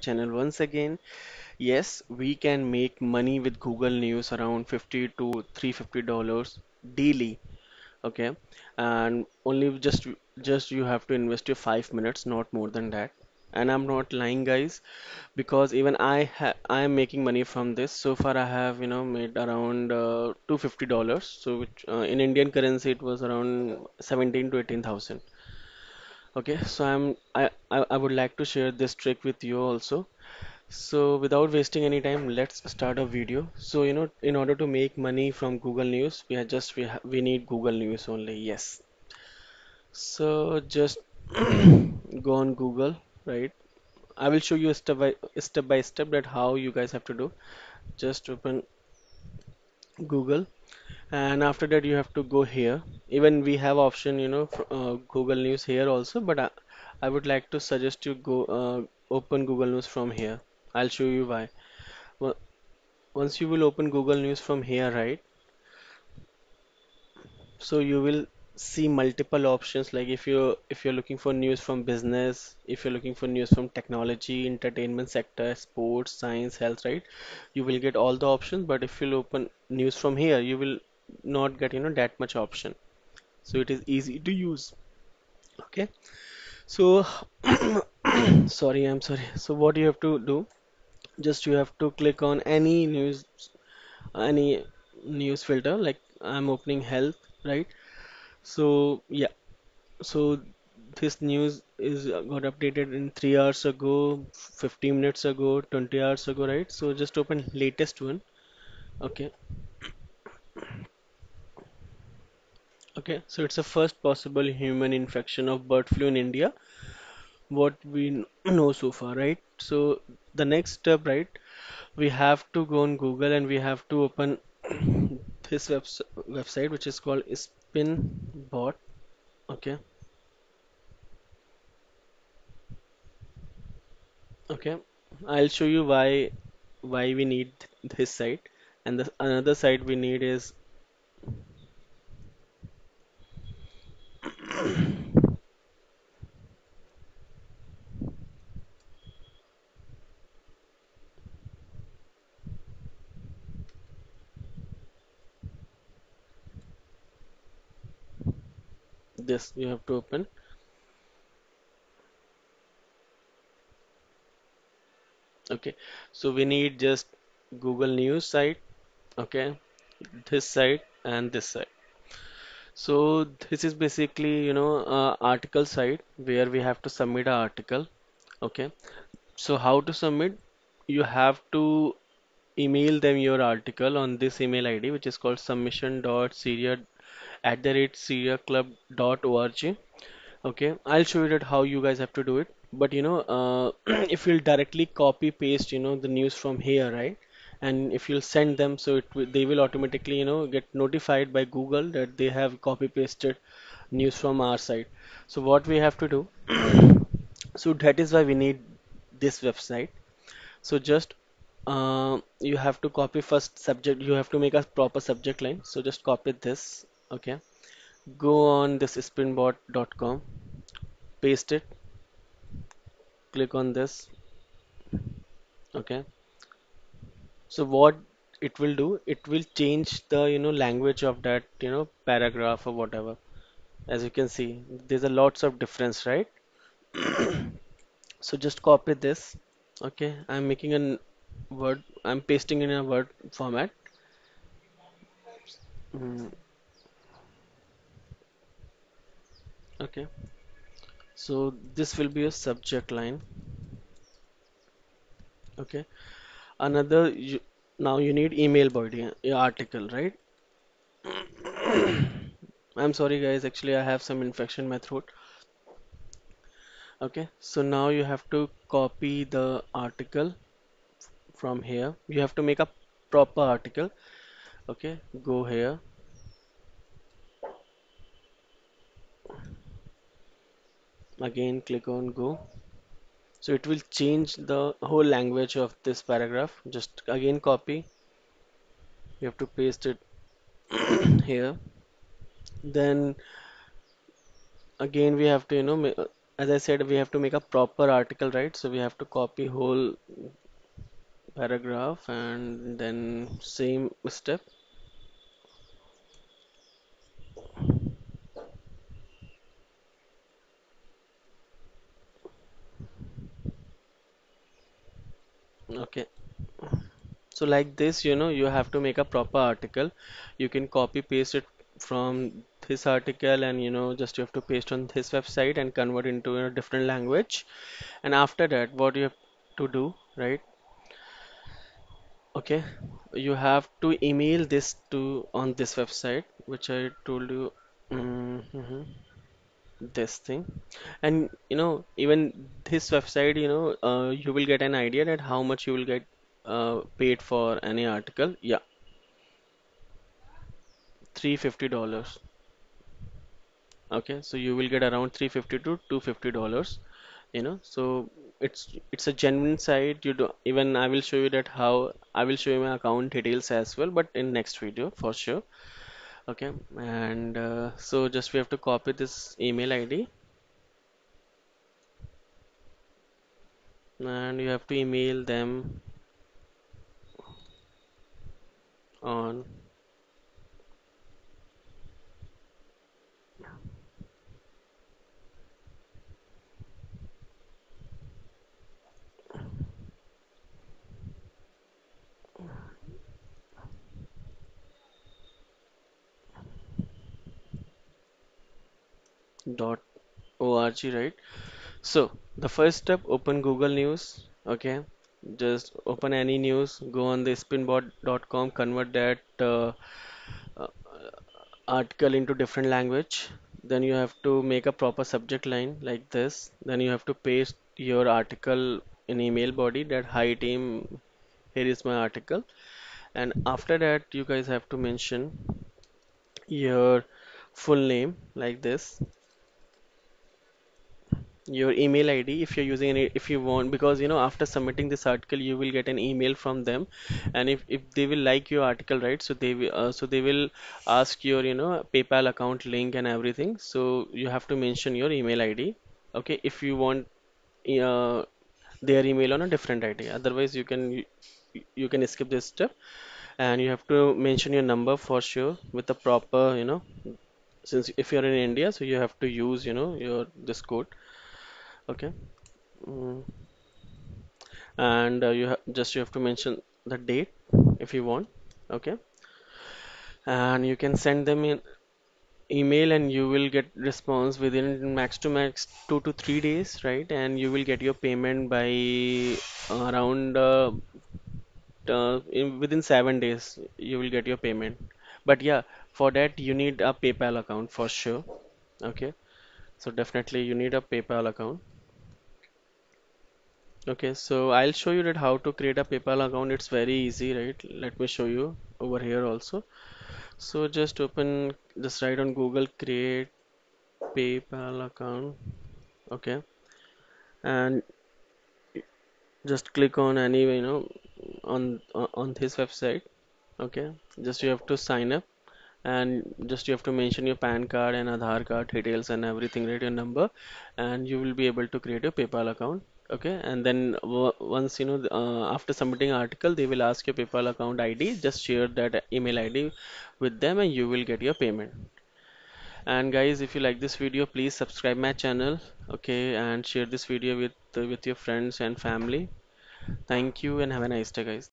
channel once again. Yes, we can make money with Google News around 50 to $350 daily. Okay, and only just you have to invest your 5 minutes, not more than that. And I'm not lying, guys, because even I am making money from this. So far, I have made around $250. So which in Indian currency it was around 17 to 18,000. Okay, so I would like to share this trick with you also. So without wasting any time, let's start a video. So in order to make money from Google News, we need Google News only. Yes. So just go on Google, right? I will show you step by step that how you guys have to do. Just open Google, and after that you have to go here. Even we have option, Google News here also, but I would like to suggest you go open Google News from here. I'll show you why. Wo- Once you will open Google News from here, right? So you will see multiple options, like if you're looking for news from business, if you're looking for news from technology, entertainment sector, sports, science, health, right? You will get all the options, but if you'll open news from here, you will not get, that much option. So it is easy to use. Okay. So sorry, I'm sorry. So what you have to do, just you have to click on any news filter, like I'm opening health, right? So yeah, so this news is got updated in 3 hours ago, 15 minutes ago, 20 hours ago, right? So just open latest one. Okay. Okay, so it's the first possible human infection of bird flu in India, what we know so far, right? So the next step, right? We have to go on Google and we have to open this website, which is called Spinbot. Okay. Okay, I'll show you why we need this site, and the another site we need is this. You have to open. Okay, so we need just Google News site. Okay, this site and this site. So this is basically article site where we have to submit an article. Okay, so how to submit? You have to email them your article on this email ID, which is called submission.syria@syriaclub.org. Okay, I'll show you that how you guys have to do it. But if you'll directly copy paste, the news from here, right? And if you'll send them, so they will automatically, get notified by Google that they have copy pasted news from our site. So what we have to do, so that is why we need this website. So just you have to copy first subject. You have to make a proper subject line. So just copy this. Okay. Go on this spinbot.com, paste it, click on this. Okay. So what it will do, it will change the language of that paragraph or whatever. As you can see, there's a lots of difference, right? So just copy this. Okay. I'm making a word. I'm pasting in a word format. Mm, okay. So this will be a subject line. Okay. Another now you need email body article, right? I'm sorry guys, actually I have some infection in my throat. Okay, so now you have to copy the article from here. You have to make a proper article. Okay, go here. Again, click on go. So it will change the whole language of this paragraph. Just again copy. You have to paste it here. Then again we have to as I said, we have to make a proper article, right? So we have to copy whole paragraph and then same step. Okay. So like this, you have to make a proper article. You can copy paste it from this article and just you have to paste on this website and convert into a different language. And after that, what you have to do, right? Okay, you have to email this to on this website, which I told you. Mhm. This thing, and even this website, you will get an idea that how much you will get paid for any article. Yeah, $350. Okay, so you will get around 350 to $250. So it's a genuine site. You do even I will show you that how I will show you my account details as well, but in next video for sure. Okay, and so just we have to copy this email ID and you have to email them on dot org, right? So the first step, open Google News. Okay, just open any news, go on the spinbot.com, convert that uh, article into different language. Then you have to make a proper subject line like this. Then you have to paste your article in email body that hi team, here is my article. And after that, you guys have to mention your full name like this, your email ID if you're using any, if you want, because after submitting this article you will get an email from them, and if they will like your article, right, so they will ask your PayPal account link and everything, so you have to mention your email ID. Okay, if you want uh, their email on a different ID, otherwise you can skip this step, and you have to mention your number for sure with the proper, since if you're in India, so you have to use your this code. Okay. Mm. And you have to mention the date if you want. Okay, and you can send them in email and you will get response within max to max 2 to 3 days, right? And you will get your payment by around within 7 days you will get your payment. But yeah, for that you need a PayPal account for sure. Okay, so definitely you need a PayPal account. Okay, so I'll show you that how to create a PayPal account. It's very easy, right? Let me show you over here also. So just write on Google, create PayPal account. Okay, and just click on any, on this website. Okay, just you have to sign up and just you have to mention your PAN card and Aadhaar card details and everything, right, your number, and you will be able to create a PayPal account. Okay, and then once after submitting article, they will ask your PayPal account ID. Just share that email ID with them, and you will get your payment. And guys, if you like this video, please subscribe my channel. Okay, and share this video with your friends and family. Thank you, and have a nice day, guys.